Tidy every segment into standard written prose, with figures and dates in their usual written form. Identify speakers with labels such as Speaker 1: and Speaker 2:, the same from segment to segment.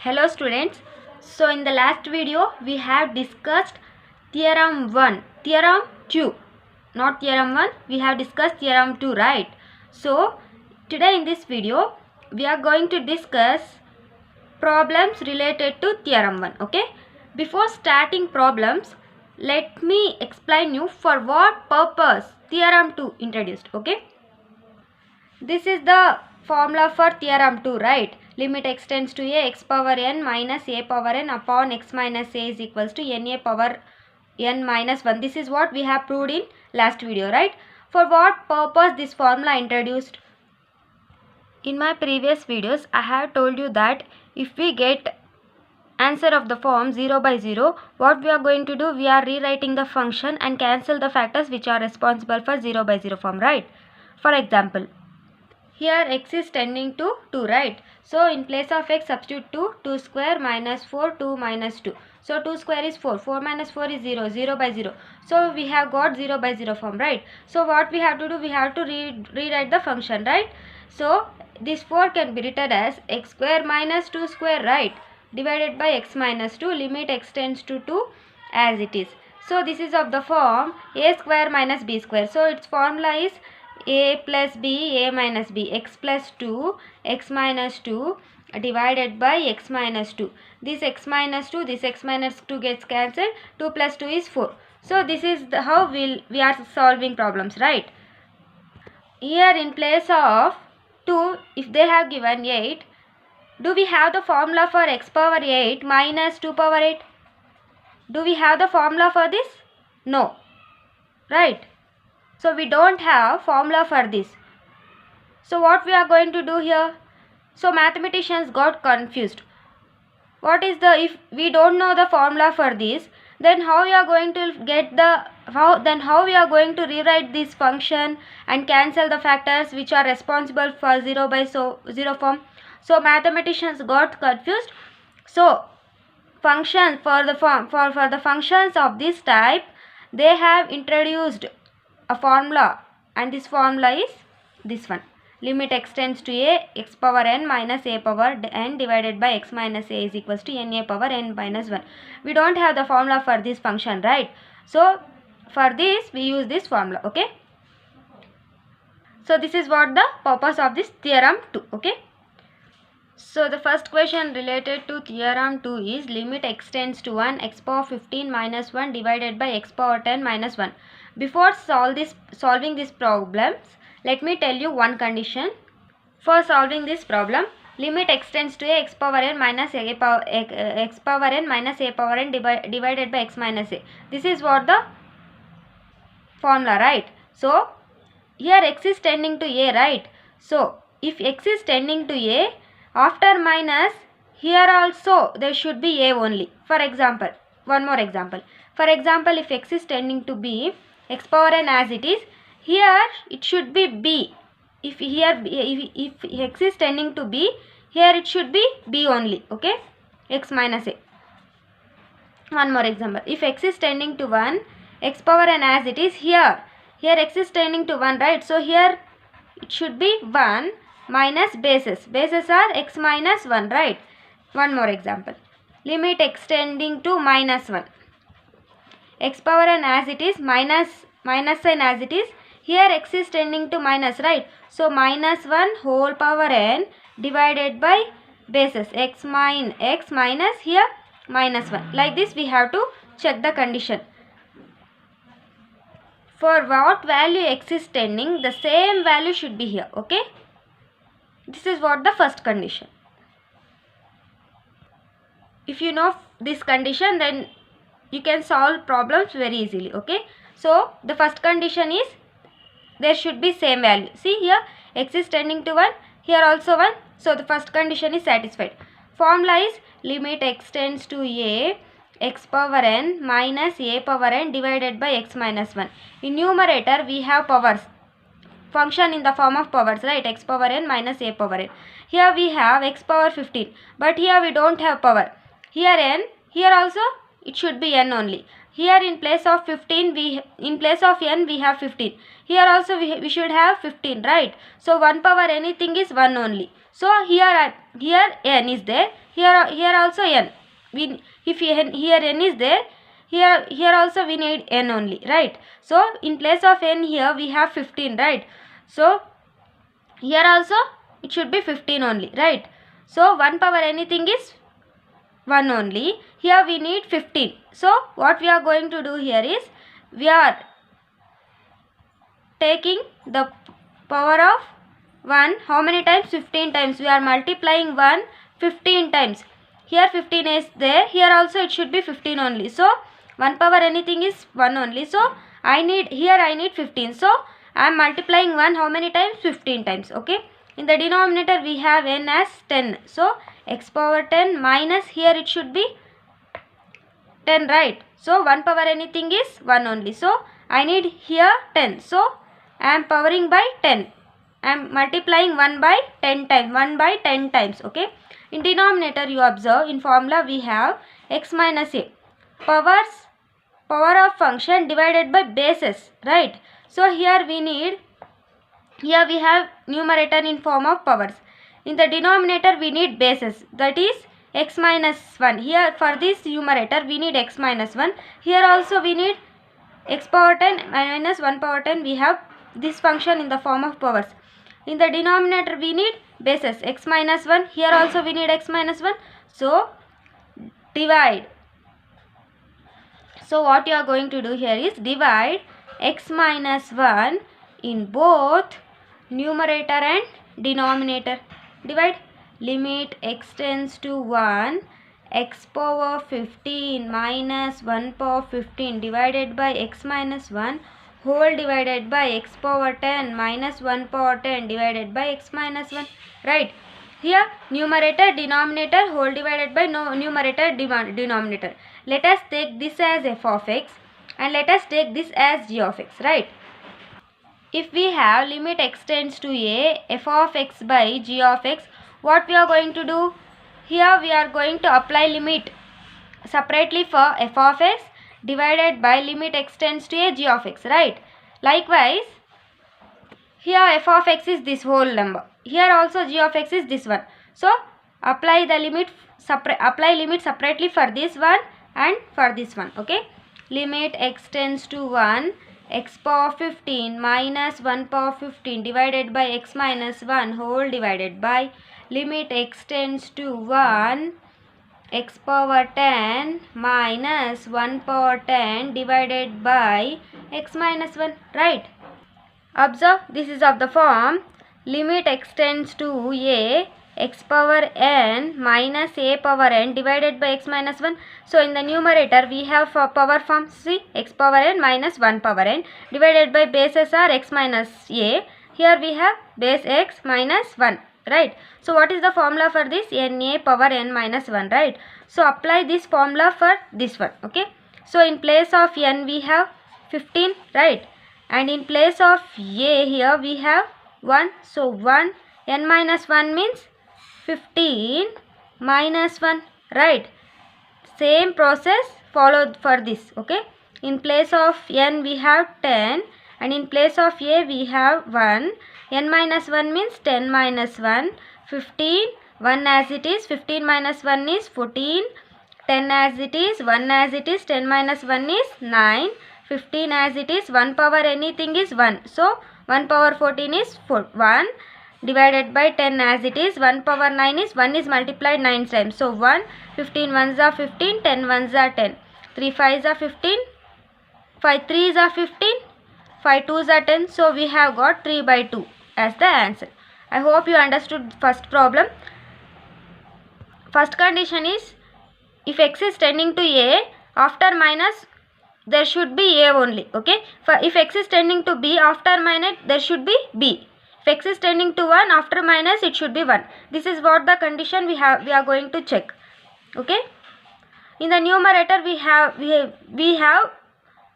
Speaker 1: Hello students. So in the last video we have discussed theorem 1, theorem 2, not theorem 1, we have discussed theorem 2, right? So today in this video we are going to discuss problems related to theorem 1, okay? Before starting problems, let me explain you for what purpose theorem 2 introduced, okay? This is the formula for theorem 2, right? Limit x tends to a x power n minus a power n upon x minus a is equals to n a power n minus 1. This is what we have proved in last video, right? For what purpose this formula introduced? In my previous videos, I have told you that if we get answer of the form 0 by 0, what we are going to do? We are rewriting the function and cancel the factors which are responsible for 0 by 0 form, right? For example, here x is tending to 2, right? So in place of x substitute 2 square minus 4, 2 minus 2. So 2 square is 4, 4 minus 4 is 0, 0 by 0. So we have got 0 by 0 form, right? So what we have to do? We have to rewrite the function, right? So this 4 can be written as x square minus 2 square, right? Divided by x minus 2, limit x tends to 2 as it is. So this is of the form a square minus b square. So its formula is a plus b, a minus b, x plus 2, x minus 2 divided by x minus 2. This x minus 2, this x minus 2 gets cancelled. 2 plus 2 is 4. So this is how we are solving problems, right? Here in place of 2, if they have given 8, do we have the formula for x power 8 minus 2 power 8? Do we have the formula for this? No, right? So we don't have formula for this. So what we are going to do here? So mathematicians got confused. What is the, if we don't know the formula for this, then how we are going to get the, how we are going to rewrite this function and cancel the factors which are responsible for 0 by 0 form? So mathematicians got confused. So function for the for the functions of this type, they have introduced a formula, and this formula is this one. Limit x tends to a x power n minus a power n divided by x minus a is equals to n a power n minus 1. We don't have the formula for this function, right? So for this we use this formula, okay? So this is what the purpose of this theorem 2, okay? So the first question related to theorem 2 is limit x tends to 1 x power 15 minus 1 divided by x power 10 minus 1. Before solving these problems, let me tell you one condition. For solving this problem, limit x tends to a x power n minus a power x power n minus a power n divided by x minus a. This is what the formula, right? So here x is tending to a, right? So if x is tending to a, after minus, here also there should be a only. For example, one more example. For example, if x is tending to b, x power n as it is, here it should be b. If x is tending to b, here it should be b only, okay? X minus a. One more example. If x is tending to 1, x power n as it is, here x is tending to 1, right? So here it should be 1 minus bases. Bases are x minus 1, right? One more example. Limit x tending to minus 1. X power n as it is, minus sign as it is. Here x is tending to minus, right? So minus 1 whole power n divided by bases. X minus here minus 1. Like this we have to check the condition. For what value x is tending, the same value should be here, okay? This is what the first condition. If you know this condition, then you can solve problems very easily, okay? So the first condition is there should be same value. See here, x is tending to 1, here also 1. So the first condition is satisfied. Formula is limit x tends to a x power n minus a power n divided by x minus 1. In numerator we have powers. Function in the form of powers, right? X power n minus a power n. Here we have x power 15, but here we don't have power. Here n, here also it should be n only. Here in place of 15, in place of n we have 15. Here also we should have 15, right? So 1 power anything is 1 only. So here n is there, here also n. If here n is there, here also we need n only, right? So in place of n here we have 15, right? So here also it should be 15 only, right? So 1 power anything is 1 only. Here we need 15. So what we are going to do here is, we are taking the power of 1, how many times? 15 times. We are multiplying 1 15 times. Here 15 is there, here also it should be 15 only. So 1 power anything is 1 only. So I need 15. So I am multiplying 1 how many times? 15 times. Okay. In the denominator we have n as 10. So x power 10 minus, here it should be 10, right? So 1 power anything is 1 only. So I need here 10. So I am powering by 10. I am multiplying 1 by 10 times. 1 by 10 times. Okay. In denominator you observe, in formula we have x minus a. Power of function divided by bases, right? So here we have numerator in form of powers. In the denominator we need bases, that is x minus 1. Here for this numerator we need x minus 1. Here also we need x power 10 minus 1 power 10. We have this function in the form of powers. In the denominator we need bases, x minus 1. Here also we need x minus 1. So divide. So what you are going to do here is divide x minus 1 in both numerator and denominator. Divide. Limit x tends to 1, x power 15 minus 1 power 15 divided by x minus 1 whole divided by x power 10 minus 1 power 10 divided by x minus 1, right? Here numerator, denominator, whole divided by numerator, denominator. Let us take this as f of x and let us take this as g of x, right? If we have limit x tends to a, f of x by g of x, what we are going to do? Here we are going to apply limit separately for f of x divided by limit x tends to a, g of x, right? Likewise, here f of x is this whole number. Here also g of x is this one. So apply limit separately for this one and for this one. Okay. Limit x tends to 1, x power 15 minus 1 power 15 divided by x minus 1 whole divided by limit x tends to 1, x power 10 minus 1 power 10 divided by x minus 1, right? Observe, this is of the form limit x tends to a, x power n minus a power n divided by x minus 1. So in the numerator we have power form, see, x power n minus 1 power n divided by bases are x minus a. Here we have base x minus 1, right? So what is the formula for this? Na power n minus 1, right? So apply this formula for this one. Okay. So in place of n we have 15, right? And in place of a here we have 1. So 1, n minus 1 means 15 minus 1, right? Same process followed for this. Okay. In place of n we have 10 and in place of a we have 1. N minus 1 means 10 minus 1, 15, 1 as it is, 15 minus 1 is 14, 10 as it is, 1 as it is, 10 minus 1 is 9, 15 as it is, 1 power anything is 1. So 1 power 14 is 1 divided by 10 as it is, 1 power 9 is 1 is multiplied 9 times. So 1, 15 ones are 15, 10 ones are 10, 3 5s are 15, 5 3s are 15, 5 2s are 10. So we have got 3 by 2 as the answer. I hope you understood first problem. First condition is, if x is tending to a, after minus there should be a only. Okay. If x is tending to b, after minus there should be b. If x is tending to 1, after minus it should be 1. This is what the condition we are going to check. Okay. In the numerator we have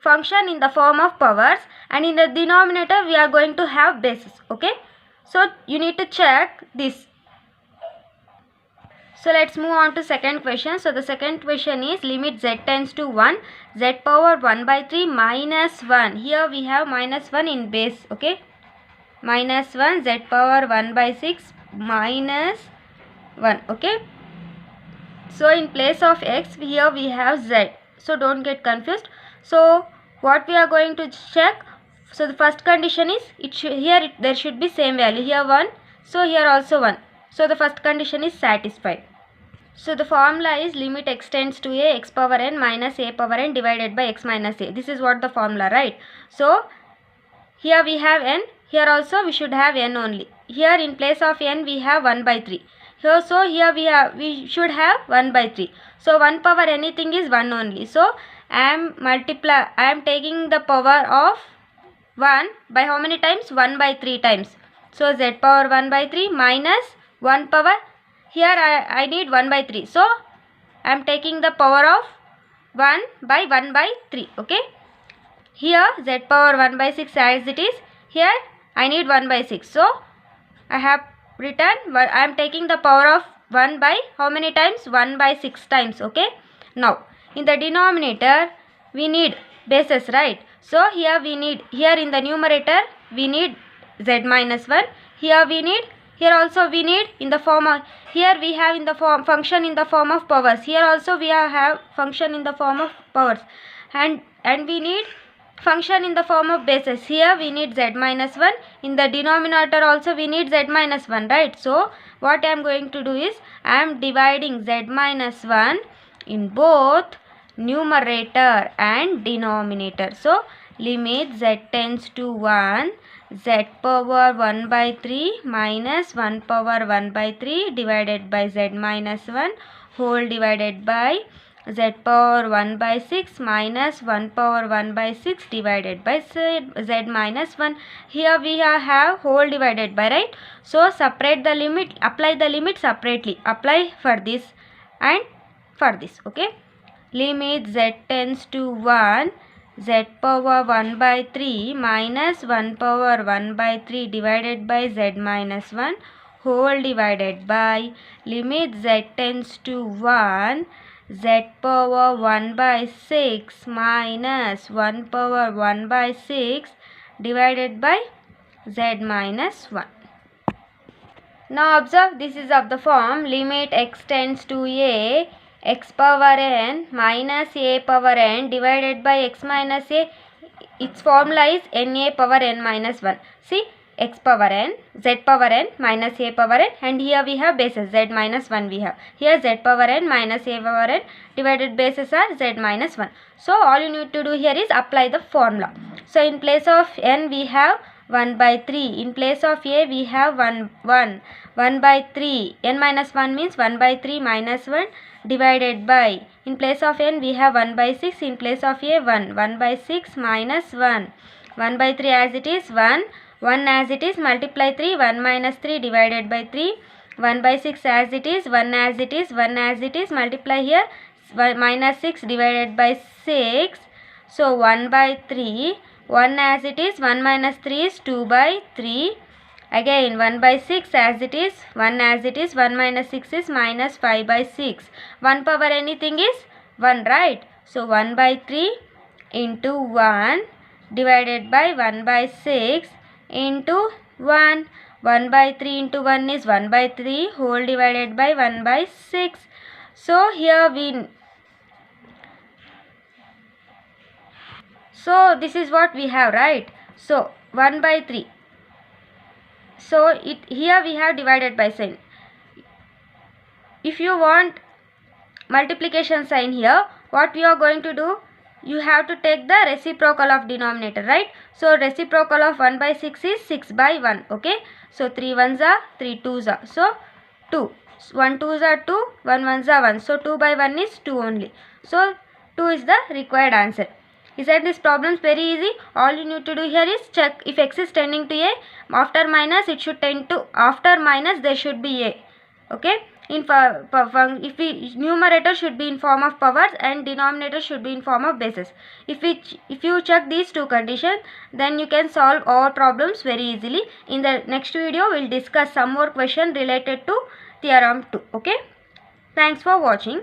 Speaker 1: function in the form of powers, and in the denominator we are going to have bases. Okay. So you need to check this. So let's move on to second question. So the second question is, limit z tends to 1, z power 1 by 3 minus 1. Here we have minus 1 in base. Okay. Minus 1, z power 1 by 6, minus 1. Okay, so in place of x here we have z, so don't get confused. So what we are going to check, so the first condition is there should be same value, here 1, so here also 1, so the first condition is satisfied. So the formula is limit x tends to a x power n minus a power n divided by x minus a. This is what the formula, right? So here we have n, here also we should have n only. Here in place of n we have 1 by 3. Here, so here we should have 1 by 3. So 1 power anything is 1 only. So I am taking the power of 1 by how many times? 1 by 3 times. So z power 1 by 3 minus 1 power, here I need 1 by 3. So I am taking the power of 1 by 1 by 3. Okay. Here z power 1 by 6 as it is. Here I need 1 by 6. So I have written, I am taking the power of 1 by how many times? 1 by 6 times. Okay. Now in the denominator we need bases, right? So here in the numerator we need z minus 1. Here also we need in the form of, here we have in the function in the form of powers. Here also we have function in the form of powers, and we need function in the form of bases. Here we need z minus 1. In the denominator also we need z minus 1, right? So what I am going to do is I am dividing z minus 1 in both numerator and denominator. So limit z tends to 1, z power 1 by 3 minus 1 power 1 by 3 divided by z minus 1 whole divided by z power 1 by 6 minus 1 power 1 by 6 divided by z minus 1. Here we have whole divided by, right? So separate the limit, apply the limit separately. Apply for this and for this. Okay. Limit z tends to 1, z power 1 by 3 minus 1 power 1 by 3 divided by z minus 1 whole divided by limit z tends to 1, z power 1 by 6 minus 1 power 1 by 6 divided by z minus 1. Now observe, this is of the form limit x tends to a x power n minus a power n divided by x minus a. Its formula is na power n minus 1. See, x power n, z power n minus a power n, and here we have bases z minus 1 we have. Here z power n minus a power n divided bases are z minus 1. So all you need to do here is apply the formula. So in place of n we have 1 by 3. In place of a we have 1 by 3. N minus 1 means 1 by 3 minus 1 divided by, in place of n we have 1 by 6. In place of a 1 by 6 minus 1 by 3 as it is, 1 as it is, multiply 3, 1 minus 3 divided by 3, 1 by 6 as it is, 1 as it is, 1 as it is, multiply here, minus 6 divided by 6, so 1 by 3, 1 as it is, 1 minus 3 is 2 by 3, again 1 by 6 as it is, 1 as it is, 1 minus 6 is minus 5 by 6, 1 power anything is 1, right? So 1 by 3 into 1 divided by 1 by 6 into 1, 1 by 3 into 1 is 1 by 3 whole divided by 1 by 6. So here so this is what we have, right? So 1 by 3. So here we have divided by sign. If you want multiplication sign here, what we are going to do, you have to take the reciprocal of denominator, right? So reciprocal of 1 by 6 is 6 by 1. Okay. So 3 1s are 3 2s are. So 2. 1 2s are 2. 1 1s are 1. So 2 by 1 is 2 only. So 2 is the required answer. Isn't this problem very easy? All you need to do here is check if x is tending to a, after minus it should tend to, after minus there should be a. Okay. If numerator should be in form of powers and denominator should be in form of bases. If you check these two conditions, then you can solve all problems very easily. In the next video, we will discuss some more question related to theorem 2. Okay. Thanks for watching.